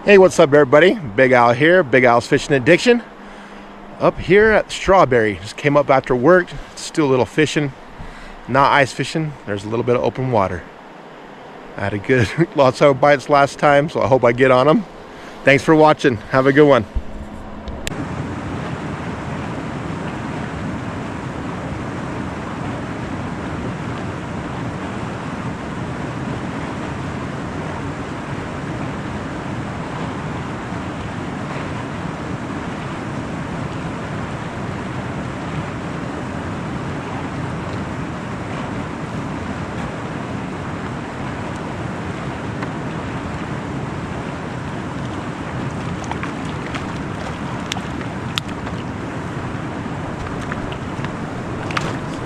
Hey, what's up everybody? Big Al here, Big Al's Fishing Addiction. Up here at Strawberry. Just came up after work, still a little fishing. Not ice fishing, there's a little bit of open water. I had a good, lots of bites last time, so I hope I get on them. Thanks for watching, have a good one.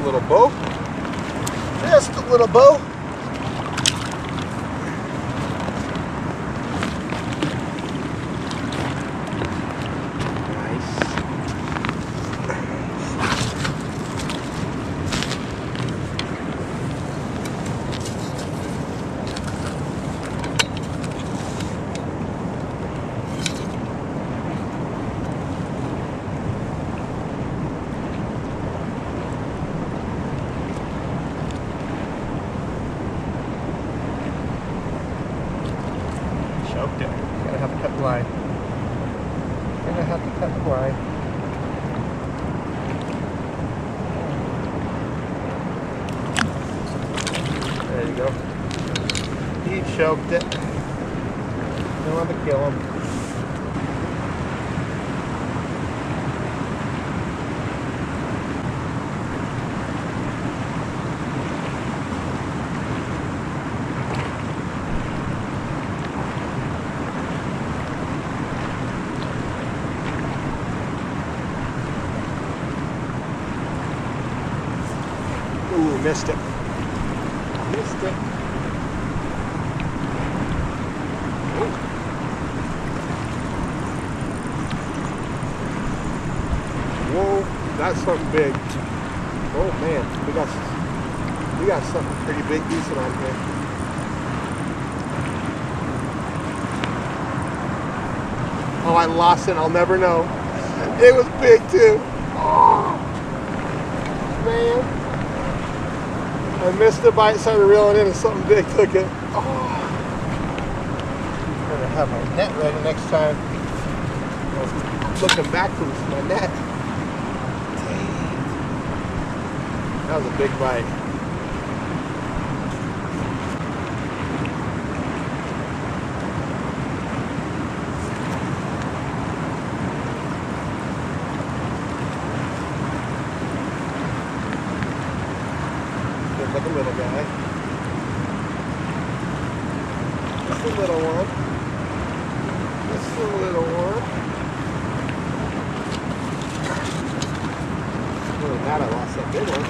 Little bow, just a little bow. Nice. Choked it. Gotta have to cut the line. Gonna have to cut the line. There you go. He choked it. Don't want to kill him. Ooh, missed it. Missed it. Ooh. Whoa, that's something big. Oh man, we got something pretty big, decent on here. Oh, I lost it. I'll never know. It was big too. Oh, man. I missed the bite, started reeling in, and something big took it. Oh. Better have my net ready next time. I'm looking backwards for my net. Dang. That was a big bite. Like a little guy. Just a little one. Just a little one. Really glad I lost that big one.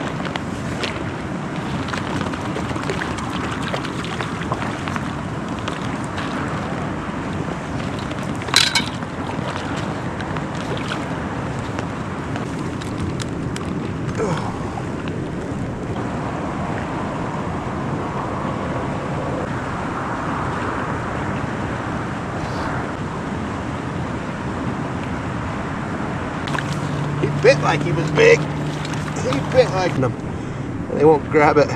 He bit like he was big. He bit like them. They won't grab it.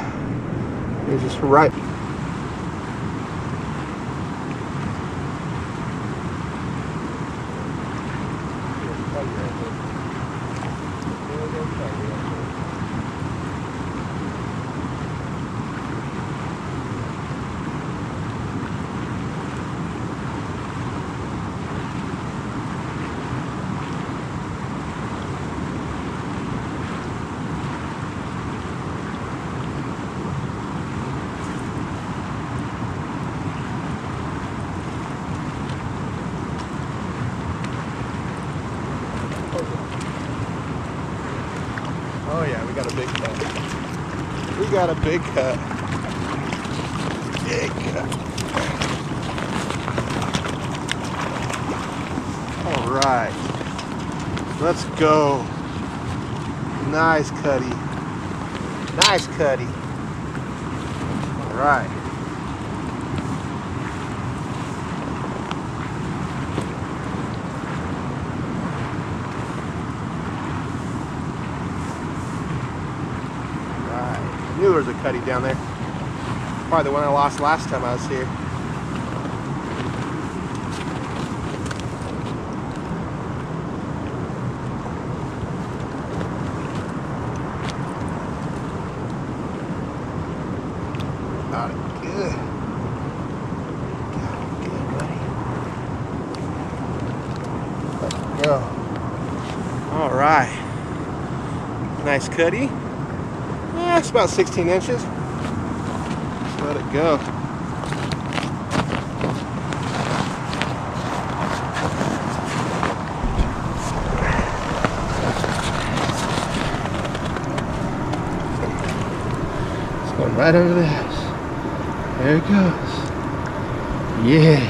He's just right. Oh yeah, we got a big cut. We got a big cut. Big cut. All right. Let's go. Nice cutty. Nice cutty. All right. there's a cutty down there. Probably the one I lost last time I was here. Got it good. Got it good, buddy. Let's go. All right. Nice cutty. Yeah, it's about 16 inches. Just let it go. It's going right under the house. There it goes. Yeah.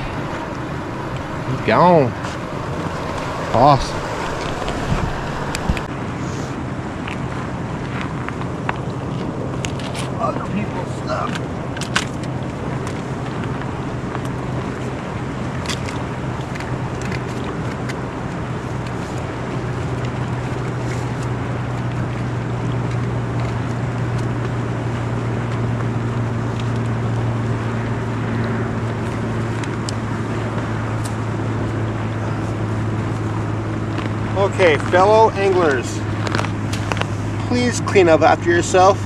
He's gone. Awesome. Other people's stuff. Okay, fellow anglers, please clean up after yourself.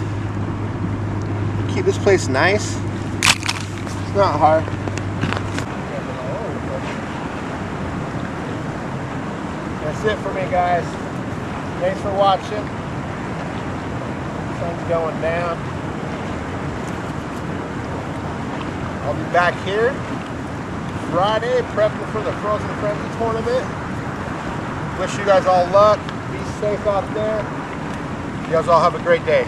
Keep this place nice. It's not hard. That's it for me, guys. Thanks for watching. Sun's going down. I'll be back here Friday prepping for the Frozen Frenzy tournament. Wish you guys all luck. Be safe out there. You guys all have a great day.